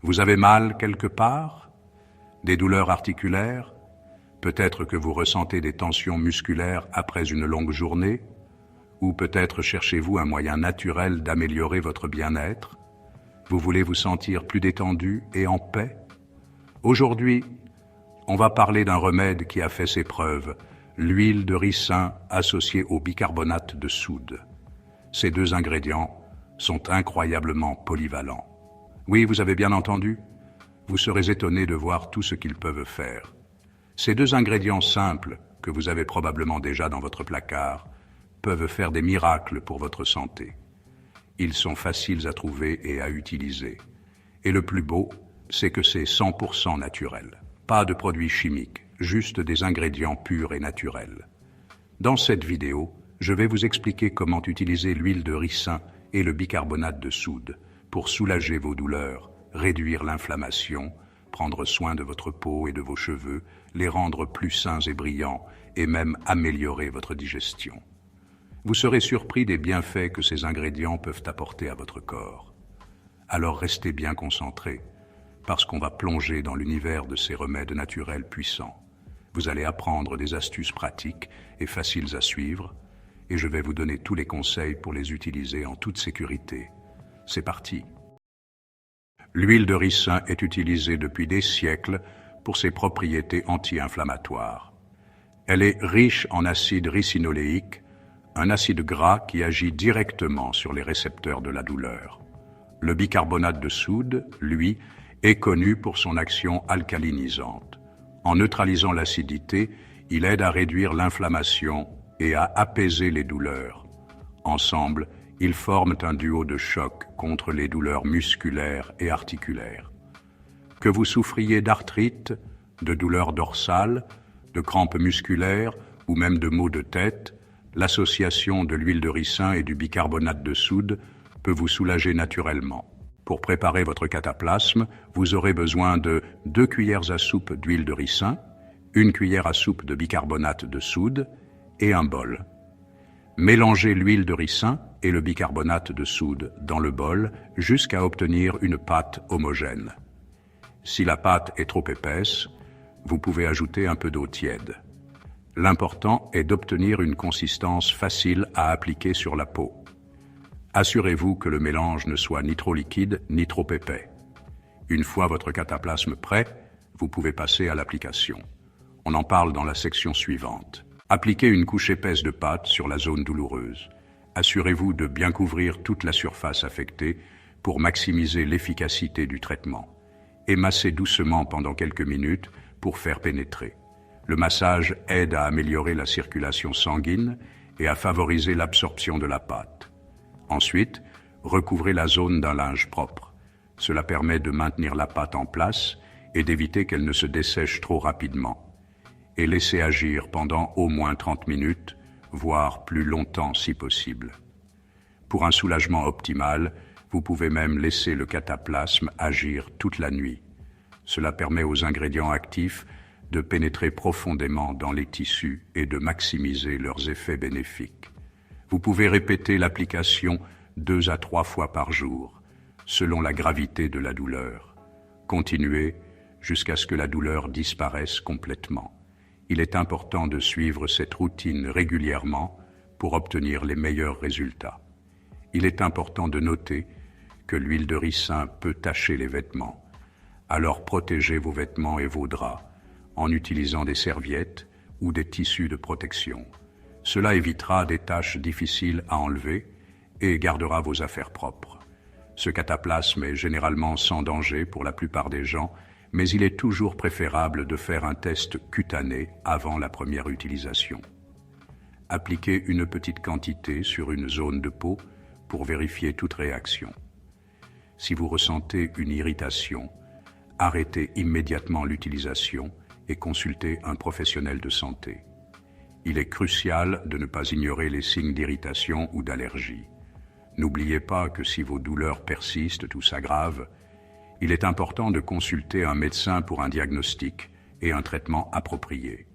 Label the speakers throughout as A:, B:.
A: Vous avez mal quelque part? Des douleurs articulaires? Peut-être que vous ressentez des tensions musculaires après une longue journée? Ou peut-être cherchez-vous un moyen naturel d'améliorer votre bien-être? Vous voulez vous sentir plus détendu et en paix? Aujourd'hui, on va parler d'un remède qui a fait ses preuves, l'huile de ricin associée au bicarbonate de soude. Ces deux ingrédients sont incroyablement polyvalents. Oui, vous avez bien entendu. Vous serez étonné de voir tout ce qu'ils peuvent faire. Ces deux ingrédients simples, que vous avez probablement déjà dans votre placard, peuvent faire des miracles pour votre santé. Ils sont faciles à trouver et à utiliser. Et le plus beau, c'est que c'est 100% naturel. Pas de produits chimiques, juste des ingrédients purs et naturels. Dans cette vidéo, je vais vous expliquer comment utiliser l'huile de ricin et le bicarbonate de soude pour soulager vos douleurs, réduire l'inflammation, prendre soin de votre peau et de vos cheveux, les rendre plus sains et brillants et même améliorer votre digestion. Vous serez surpris des bienfaits que ces ingrédients peuvent apporter à votre corps. Alors restez bien concentrés, parce qu'on va plonger dans l'univers de ces remèdes naturels puissants. Vous allez apprendre des astuces pratiques et faciles à suivre, et je vais vous donner tous les conseils pour les utiliser en toute sécurité. C'est parti! L'huile de ricin est utilisée depuis des siècles pour ses propriétés anti-inflammatoires. Elle est riche en acide ricinoléique, un acide gras qui agit directement sur les récepteurs de la douleur. Le bicarbonate de soude, lui, est connu pour son action alcalinisante. En neutralisant l'acidité, il aide à réduire l'inflammation et à apaiser les douleurs. Ensemble, ils forment un duo de choc contre les douleurs musculaires et articulaires. Que vous souffriez d'arthrite, de douleurs dorsales, de crampes musculaires ou même de maux de tête, l'association de l'huile de ricin et du bicarbonate de soude peut vous soulager naturellement. Pour préparer votre cataplasme, vous aurez besoin de 2 cuillères à soupe d'huile de ricin, 1 cuillère à soupe de bicarbonate de soude et un bol. Mélangez l'huile de ricin et le bicarbonate de soude dans le bol jusqu'à obtenir une pâte homogène. Si la pâte est trop épaisse, vous pouvez ajouter un peu d'eau tiède. L'important est d'obtenir une consistance facile à appliquer sur la peau. Assurez-vous que le mélange ne soit ni trop liquide ni trop épais. Une fois votre cataplasme prêt, vous pouvez passer à l'application. On en parle dans la section suivante. Appliquez une couche épaisse de pâte sur la zone douloureuse. Assurez-vous de bien couvrir toute la surface affectée pour maximiser l'efficacité du traitement. Et massez doucement pendant quelques minutes pour faire pénétrer. Le massage aide à améliorer la circulation sanguine et à favoriser l'absorption de la pâte. Ensuite, recouvrez la zone d'un linge propre. Cela permet de maintenir la pâte en place et d'éviter qu'elle ne se dessèche trop rapidement. Et laissez agir pendant au moins 30 minutes, voire plus longtemps si possible. Pour un soulagement optimal, vous pouvez même laisser le cataplasme agir toute la nuit. Cela permet aux ingrédients actifs de pénétrer profondément dans les tissus et de maximiser leurs effets bénéfiques. Vous pouvez répéter l'application 2 à 3 fois par jour, selon la gravité de la douleur. Continuez jusqu'à ce que la douleur disparaisse complètement. Il est important de suivre cette routine régulièrement pour obtenir les meilleurs résultats. Il est important de noter que l'huile de ricin peut tacher les vêtements. Alors protégez vos vêtements et vos draps en utilisant des serviettes ou des tissus de protection. Cela évitera des taches difficiles à enlever et gardera vos affaires propres. Ce cataplasme est généralement sans danger pour la plupart des gens, mais il est toujours préférable de faire un test cutané avant la première utilisation. Appliquez une petite quantité sur une zone de peau pour vérifier toute réaction. Si vous ressentez une irritation, arrêtez immédiatement l'utilisation et consultez un professionnel de santé. Il est crucial de ne pas ignorer les signes d'irritation ou d'allergie. N'oubliez pas que si vos douleurs persistent ou s'aggravent, il est important de consulter un médecin pour un diagnostic et un traitement approprié.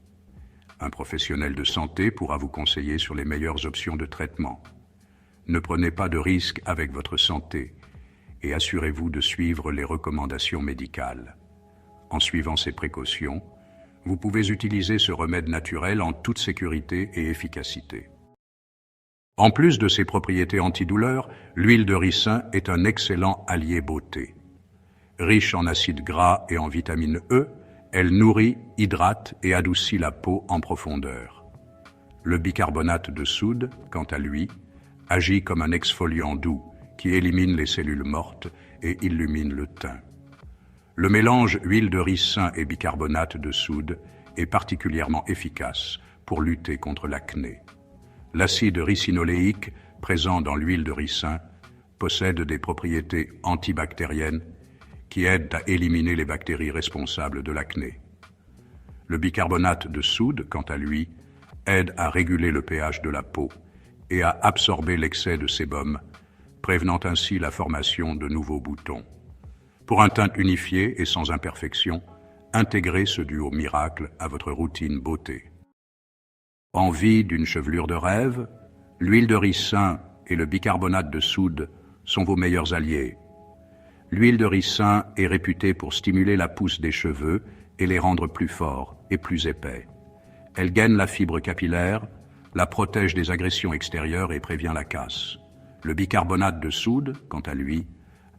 A: Un professionnel de santé pourra vous conseiller sur les meilleures options de traitement. Ne prenez pas de risques avec votre santé et assurez-vous de suivre les recommandations médicales. En suivant ces précautions, vous pouvez utiliser ce remède naturel en toute sécurité et efficacité. En plus de ses propriétés antidouleurs, l'huile de ricin est un excellent allié beauté. Riche en acides gras et en vitamine E, elle nourrit, hydrate et adoucit la peau en profondeur. Le bicarbonate de soude, quant à lui, agit comme un exfoliant doux qui élimine les cellules mortes et illumine le teint. Le mélange huile de ricin et bicarbonate de soude est particulièrement efficace pour lutter contre l'acné. L'acide ricinoléique présent dans l'huile de ricin possède des propriétés antibactériennes qui aident à éliminer les bactéries responsables de l'acné. Le bicarbonate de soude, quant à lui, aide à réguler le pH de la peau et à absorber l'excès de sébum, prévenant ainsi la formation de nouveaux boutons. Pour un teint unifié et sans imperfection, intégrez ce duo miracle à votre routine beauté. Envie d'une chevelure de rêve? L'huile de ricin et le bicarbonate de soude sont vos meilleurs alliés. L'huile de ricin est réputée pour stimuler la pousse des cheveux et les rendre plus forts et plus épais. Elle gaine la fibre capillaire, la protège des agressions extérieures et prévient la casse. Le bicarbonate de soude, quant à lui,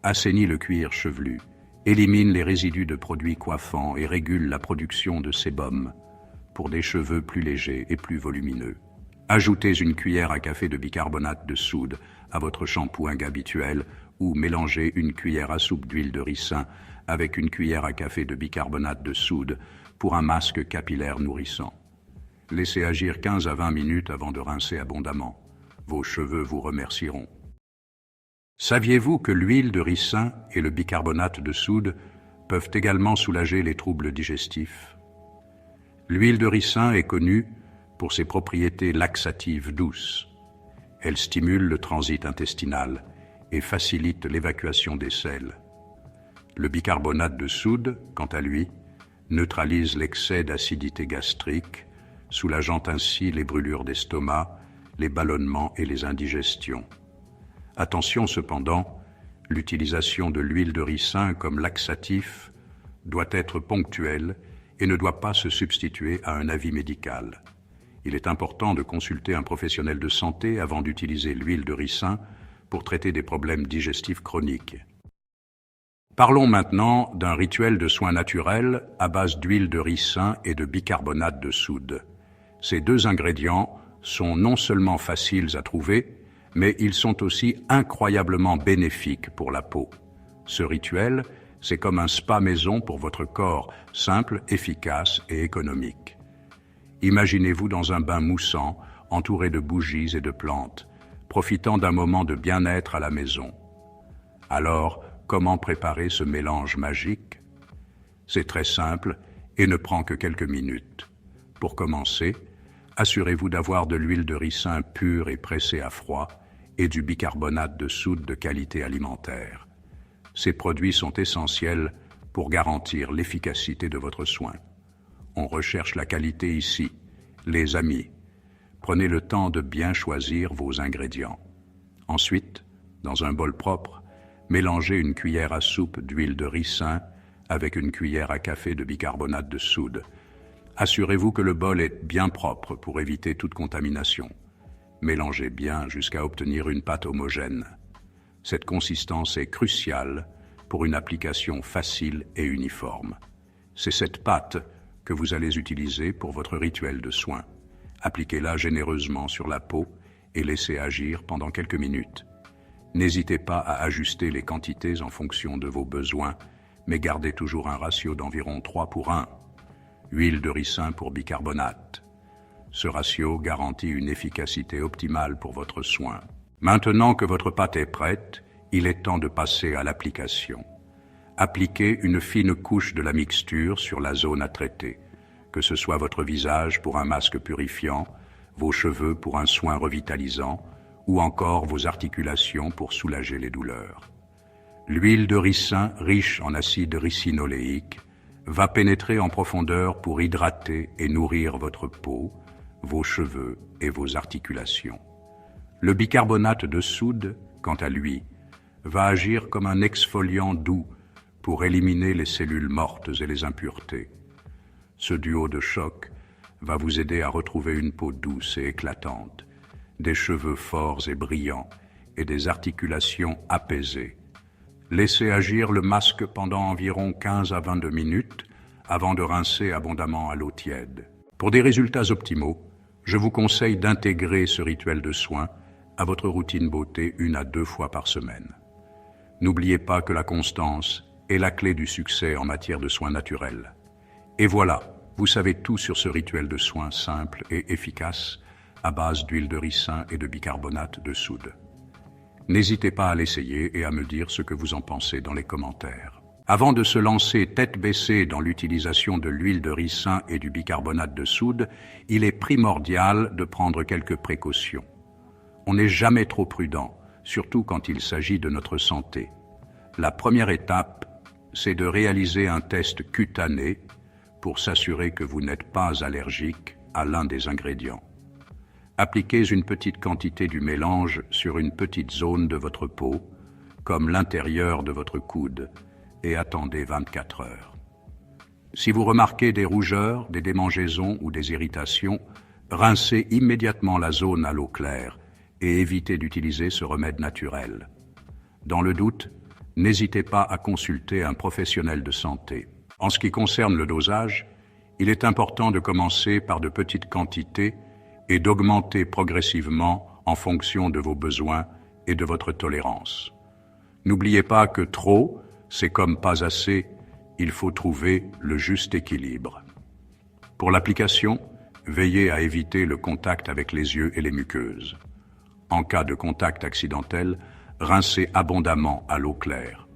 A: assainit le cuir chevelu, élimine les résidus de produits coiffants et régule la production de sébum pour des cheveux plus légers et plus volumineux. Ajoutez une cuillère à café de bicarbonate de soude à votre shampoing habituel ou mélangez une cuillère à soupe d'huile de ricin avec une cuillère à café de bicarbonate de soude pour un masque capillaire nourrissant. Laissez agir 15 à 20 minutes avant de rincer abondamment. Vos cheveux vous remercieront. Saviez-vous que l'huile de ricin et le bicarbonate de soude peuvent également soulager les troubles digestifs? L'huile de ricin est connue pour ses propriétés laxatives douces. Elle stimule le transit intestinal et facilite l'évacuation des selles. Le bicarbonate de soude, quant à lui, neutralise l'excès d'acidité gastrique, soulageant ainsi les brûlures d'estomac, les ballonnements et les indigestions. Attention cependant, l'utilisation de l'huile de ricin comme laxatif doit être ponctuelle et ne doit pas se substituer à un avis médical. Il est important de consulter un professionnel de santé avant d'utiliser l'huile de ricin pour traiter des problèmes digestifs chroniques. Parlons maintenant d'un rituel de soins naturels à base d'huile de ricin et de bicarbonate de soude. Ces deux ingrédients sont non seulement faciles à trouver, mais ils sont aussi incroyablement bénéfiques pour la peau. Ce rituel, c'est comme un spa maison pour votre corps, simple, efficace et économique. Imaginez-vous dans un bain moussant, entouré de bougies et de plantes, profitant d'un moment de bien-être à la maison. Alors, comment préparer ce mélange magique? C'est très simple et ne prend que quelques minutes. Pour commencer, assurez-vous d'avoir de l'huile de ricin pure et pressée à froid et du bicarbonate de soude de qualité alimentaire. Ces produits sont essentiels pour garantir l'efficacité de votre soin. On recherche la qualité ici. Les amis, prenez le temps de bien choisir vos ingrédients. Ensuite, dans un bol propre, mélangez une cuillère à soupe d'huile de ricin avec une cuillère à café de bicarbonate de soude. Assurez-vous que le bol est bien propre pour éviter toute contamination. Mélangez bien jusqu'à obtenir une pâte homogène. Cette consistance est cruciale pour une application facile et uniforme. C'est cette pâte que vous allez utiliser pour votre rituel de soin. Appliquez-la généreusement sur la peau et laissez agir pendant quelques minutes. N'hésitez pas à ajuster les quantités en fonction de vos besoins, mais gardez toujours un ratio d'environ 3:1. Huile de ricin pour bicarbonate. Ce ratio garantit une efficacité optimale pour votre soin. Maintenant que votre pâte est prête, il est temps de passer à l'application. Appliquez une fine couche de la mixture sur la zone à traiter, que ce soit votre visage pour un masque purifiant, vos cheveux pour un soin revitalisant, ou encore vos articulations pour soulager les douleurs. L'huile de ricin, riche en acide ricinoléique, va pénétrer en profondeur pour hydrater et nourrir votre peau, vos cheveux et vos articulations. Le bicarbonate de soude, quant à lui, va agir comme un exfoliant doux pour éliminer les cellules mortes et les impuretés. Ce duo de choc va vous aider à retrouver une peau douce et éclatante, des cheveux forts et brillants et des articulations apaisées. Laissez agir le masque pendant environ 15 à 22 minutes avant de rincer abondamment à l'eau tiède. Pour des résultats optimaux, je vous conseille d'intégrer ce rituel de soin à votre routine beauté 1 à 2 fois par semaine. N'oubliez pas que la constance est la clé du succès en matière de soins naturels. Et voilà, vous savez tout sur ce rituel de soins simple et efficace à base d'huile de ricin et de bicarbonate de soude. N'hésitez pas à l'essayer et à me dire ce que vous en pensez dans les commentaires. Avant de se lancer tête baissée dans l'utilisation de l'huile de ricin et du bicarbonate de soude, il est primordial de prendre quelques précautions. On n'est jamais trop prudent, surtout quand il s'agit de notre santé. La première étape, c'est de réaliser un test cutané pour s'assurer que vous n'êtes pas allergique à l'un des ingrédients. Appliquez une petite quantité du mélange sur une petite zone de votre peau, comme l'intérieur de votre coude, et attendez 24 heures. Si vous remarquez des rougeurs, des démangeaisons ou des irritations, rincez immédiatement la zone à l'eau claire et évitez d'utiliser ce remède naturel. Dans le doute, n'hésitez pas à consulter un professionnel de santé. En ce qui concerne le dosage, il est important de commencer par de petites quantités et d'augmenter progressivement en fonction de vos besoins et de votre tolérance. N'oubliez pas que trop, c'est comme pas assez, il faut trouver le juste équilibre. Pour l'application, veillez à éviter le contact avec les yeux et les muqueuses. En cas de contact accidentel, rincez abondamment à l'eau claire.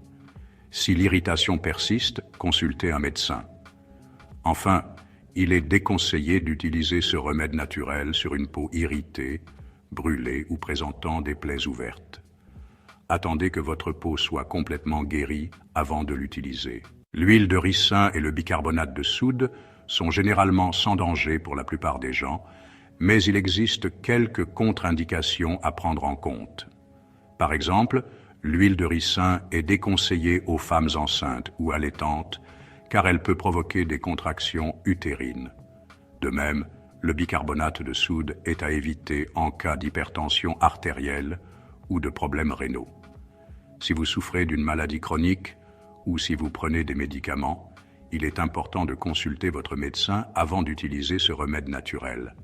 A: Si l'irritation persiste, consultez un médecin. Enfin, il est déconseillé d'utiliser ce remède naturel sur une peau irritée, brûlée ou présentant des plaies ouvertes. Attendez que votre peau soit complètement guérie avant de l'utiliser. L'huile de ricin et le bicarbonate de soude sont généralement sans danger pour la plupart des gens, mais il existe quelques contre-indications à prendre en compte. Par exemple, l'huile de ricin est déconseillée aux femmes enceintes ou allaitantes car elle peut provoquer des contractions utérines. De même, le bicarbonate de soude est à éviter en cas d'hypertension artérielle ou de problèmes rénaux. Si vous souffrez d'une maladie chronique ou si vous prenez des médicaments, il est important de consulter votre médecin avant d'utiliser ce remède naturel.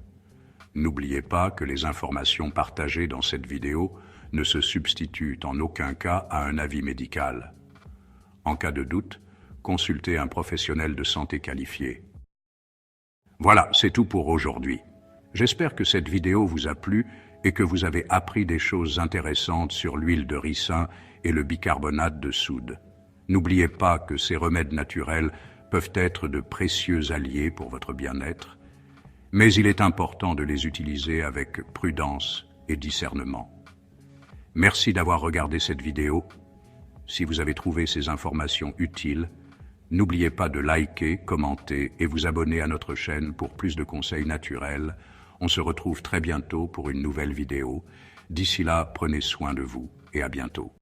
A: N'oubliez pas que les informations partagées dans cette vidéo ne se substituent en aucun cas à un avis médical. En cas de doute, consultez un professionnel de santé qualifié. Voilà, c'est tout pour aujourd'hui. J'espère que cette vidéo vous a plu et que vous avez appris des choses intéressantes sur l'huile de ricin et le bicarbonate de soude. N'oubliez pas que ces remèdes naturels peuvent être de précieux alliés pour votre bien-être, mais il est important de les utiliser avec prudence et discernement. Merci d'avoir regardé cette vidéo. Si vous avez trouvé ces informations utiles, n'oubliez pas de liker, commenter et vous abonner à notre chaîne pour plus de conseils naturels. On se retrouve très bientôt pour une nouvelle vidéo. D'ici là, prenez soin de vous et à bientôt.